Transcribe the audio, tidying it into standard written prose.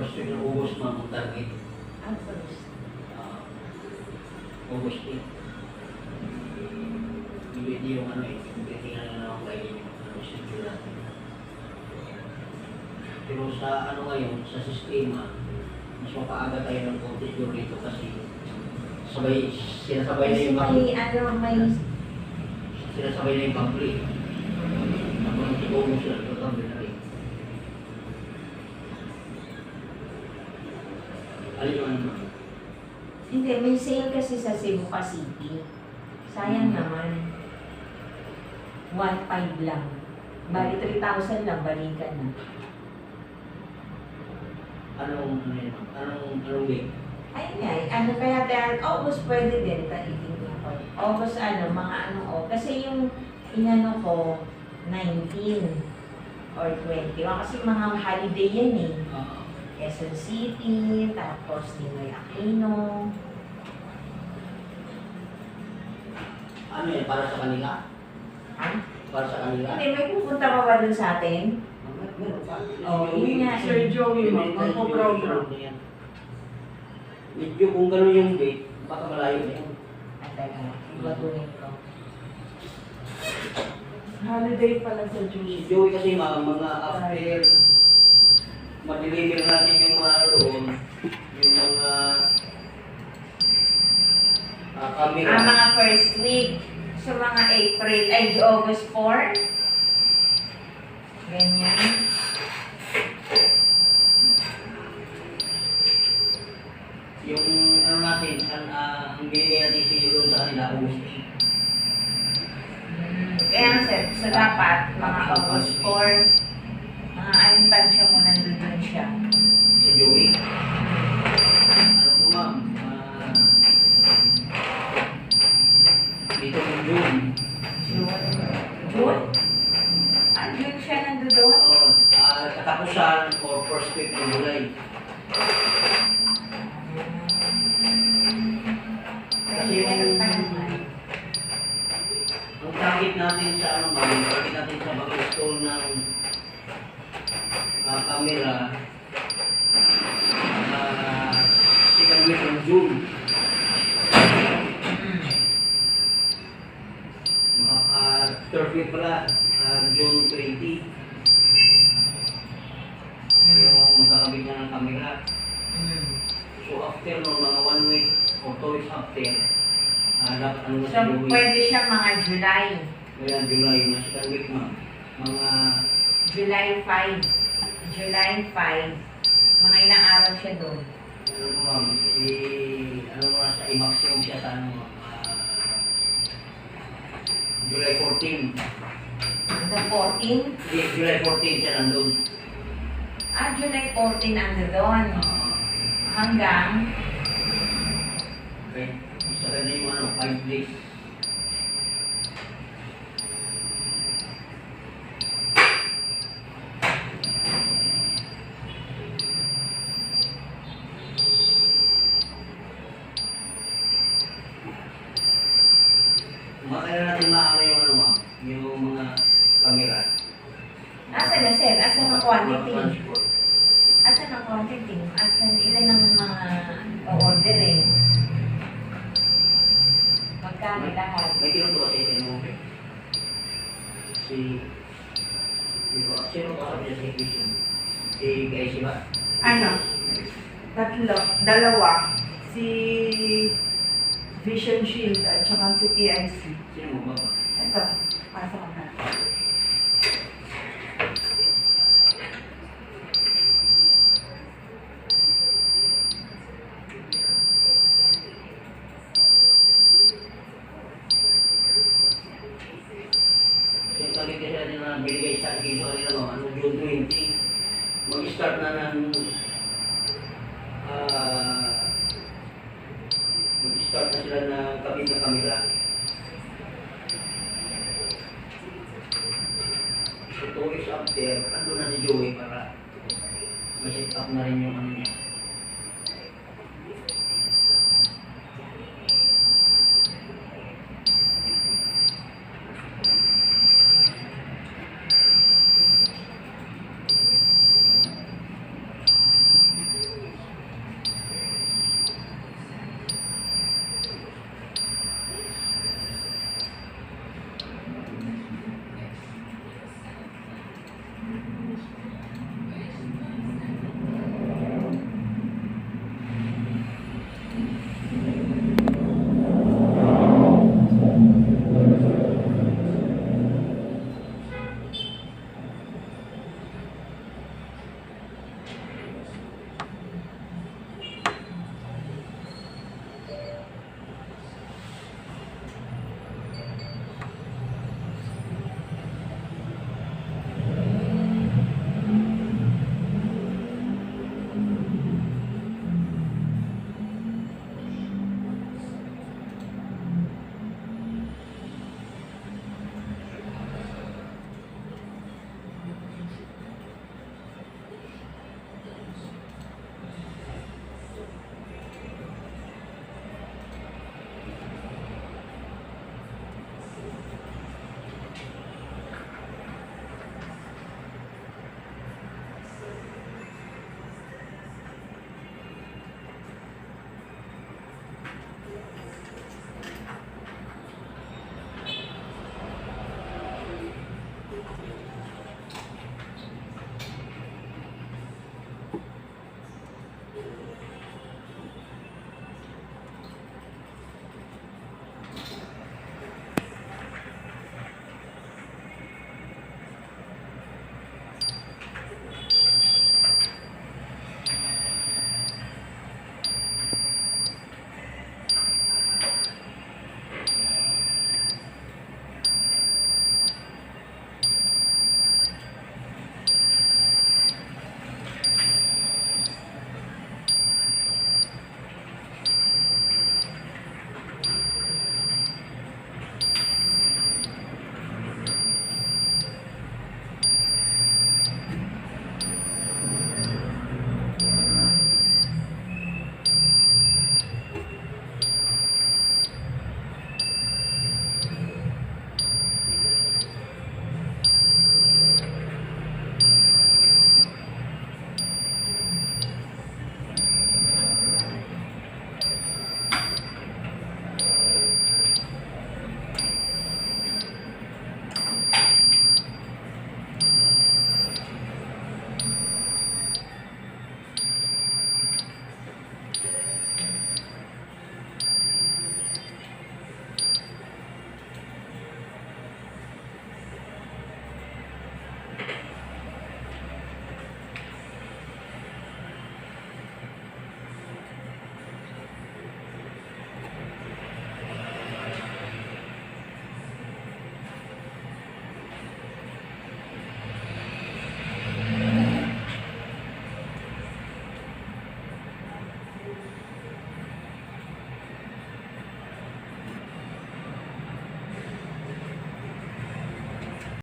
First week ng August, ma'am, ang target. Ang first. August 8. Hindi yung ano eh, hindi tingnan na lang kayo yung schedule natin. Pero sa ano ngayon, sa sistema, mas mapaaga tayo ng konti dito kasi sinasabay na yung sinasabay na yung pag-play. Tapos natutulong sila sa pag-play na rin. Alin yung ano? Hindi, may sale kasi sa Cebu City. Sayang naman. 1.5 lang. Bali 3,000 lang, balikan na. Anong week? Ayun nga, ano kaya tayo, August pwede din, talitin ko ako. August mga kasi yung inano ko, 19 or 20. Kasi mga holiday yan eh. Quezon City, tapos Ninoy Aquino. Ano yan, para sa kanila? Ha? Para sa kanila? Hindi, may pupunta pa ba dun sa atin? Meron pa. Yun nga. Sir Joey, magpo-program. Medyo kung gano'n yung date, baka malayo na yun. Teka, ibatunin ko. Holiday pala sa Joey. Si Joey kasi mga after ma-deliver natin yung mga ano doon, yung mga camera. Mga first week. So, mga August 4. Ganyan. Yung ano natin, ang binigay natin sa doon sa kanila, August 8. Kaya sa dapat, mga August 4, mga anong tansya mo nandun siya. Si Joey. Ano po ma'am? Dito yung June. June? June siya nandun? Katapusan or first week ng July. Kasi yung target natin sa ano ma'am, target natin sa mag-install ng camera second week ng June. Third week pala, June 20. Yung magkakabit na ng camera. So after no, mga 1 week or 2 weeks after, ano na So, pwede siya mga July. Kaya July, na second week ma'am. Mga July 5. July 5. Mga ilang araw siya doon. ano mo ma'am, ano mo sa i-maximum siya sa ano ma'am, July 14. Hanggang 14? July 14 siya nandun. July 14 ando doon. Hanggang? Okay. Isa ka na yung ano, 5 days. Kailan natin maano yung ano ma'am, yung mga camera. Asan na sir? Asan ang quantity? Transport. Asan ang quantity? Asan ilan ang mga o-orderin? Magkano lahat? May tinutuwa sa inyo mo. Sino kasama niya sa equation? Si Kaisi ba? Tatlo. Dalawa. Si Vision Shield at saka si PIC. Sino mo ba? Ito. Pasok ko na. Yung sabi kasi natin na binigay sa equation kanina no, ano June 20, mag-start na ng mag-start na sila na kabit na camera. So 2 weeks after, ando na si Joey para ma-set up na rin yung ano niya.